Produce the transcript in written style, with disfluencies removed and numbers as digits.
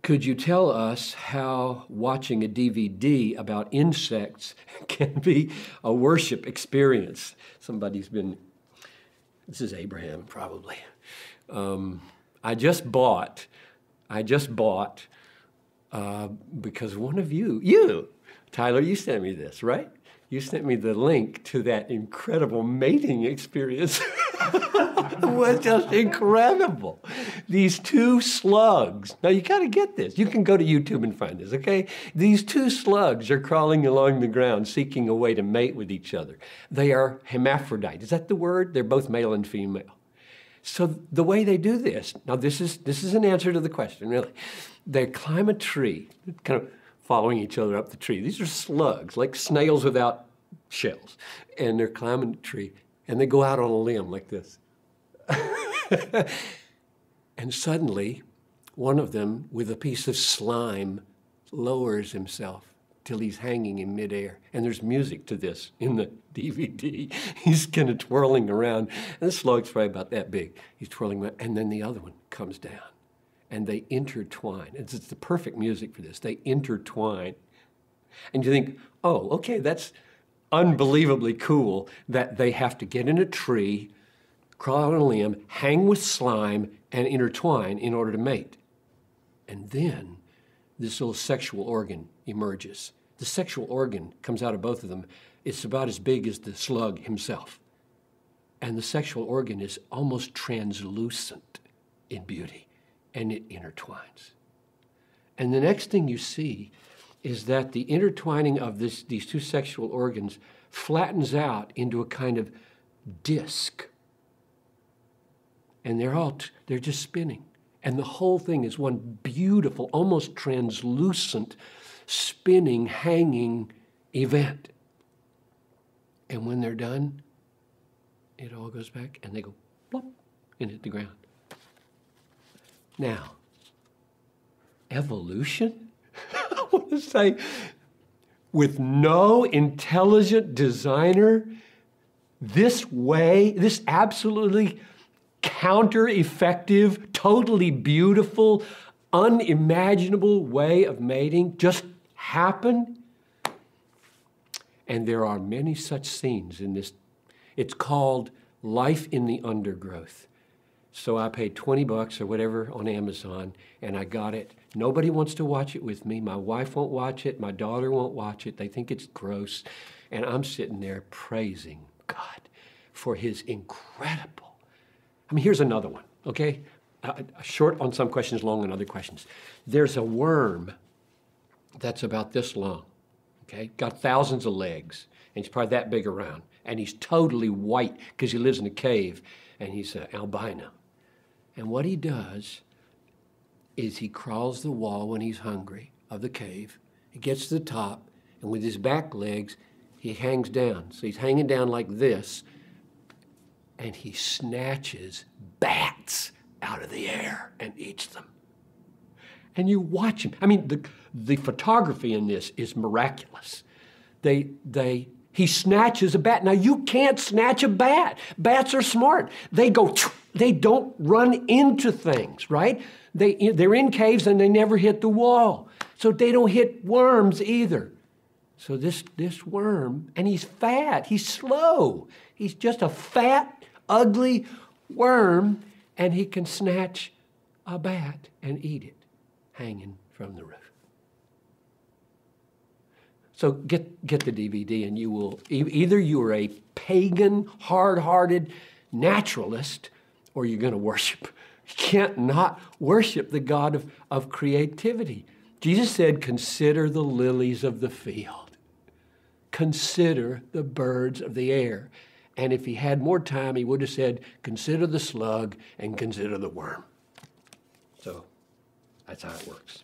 Could you tell us how watching a DVD about insects can be a worship experience? Somebody's been, this is Abraham probably. I just bought, because one of you, Tyler, you sent me this, right? You sent me the link to that incredible mating experience. It was just incredible. These two slugs. Now, you got to get this. You can go to YouTube and find this, okay? These two slugs are crawling along the ground seeking a way to mate with each other. They are hermaphrodite. Is that the word? They're both male and female. So the way they do this, now this is an answer to the question, really. They climb a tree, kind of following each other up the tree. These are slugs, like snails without shells. And they're climbing the tree, and they go out on a limb like this. And suddenly, one of them, with a piece of slime, lowers himself till he's hanging in midair. And there's music to this in the DVD. He's kind of twirling around. And the slug's probably about that big. He's twirling around, and then the other one comes down. And they intertwine. It's the perfect music for this. They intertwine. And you think, oh, okay, that's unbelievably cool that they have to get in a tree, crawl out on a limb, hang with slime, and intertwine in order to mate. And then this little sexual organ emerges. The sexual organ comes out of both of them. It's about as big as the slug himself. And the sexual organ is almost translucent in beauty, and it intertwines. And the next thing you see is that the intertwining of these two sexual organs flattens out into a kind of disc. And they're just spinning. And the whole thing is one beautiful, almost translucent, spinning, hanging event. And when they're done, it all goes back and they go plop and hit the ground. Now, evolution? I want to say, with no intelligent designer, this absolutely counter-effective, totally beautiful, unimaginable way of mating just happened. And there are many such scenes in this. It's called Life in the Undergrowth. So I paid $20 or whatever on Amazon, and I got it. Nobody wants to watch it with me. My wife won't watch it. My daughter won't watch it. They think it's gross. And I'm sitting there praising God for his incredible. I mean, here's another one, okay? Short on some questions, long on other questions. There's a worm that's about this long, okay? Got thousands of legs, and he's probably that big around. And he's totally white because he lives in a cave, and he's an albino. And what he does is he crawls the wall when he's hungry of the cave. He gets to the top, and with his back legs, he hangs down. So he's hanging down like this, and he snatches bats out of the air and eats them. And you watch him. I mean, the photography in this is miraculous. He snatches a bat. Now, you can't snatch a bat. Bats are smart. They don't run into things, right? They're in caves and they never hit the wall. So they don't hit worms either. So this worm, and he's fat, he's slow. He's just a fat, ugly worm, and he can snatch a bat and eat it hanging from the roof. So get the DVD and you will, either you are a pagan, hard-hearted naturalist, or you're going to worship. You can't not worship the God of creativity. Jesus said, consider the lilies of the field. Consider the birds of the air. And if he had more time, he would have said, consider the slug and consider the worm. So that's how it works.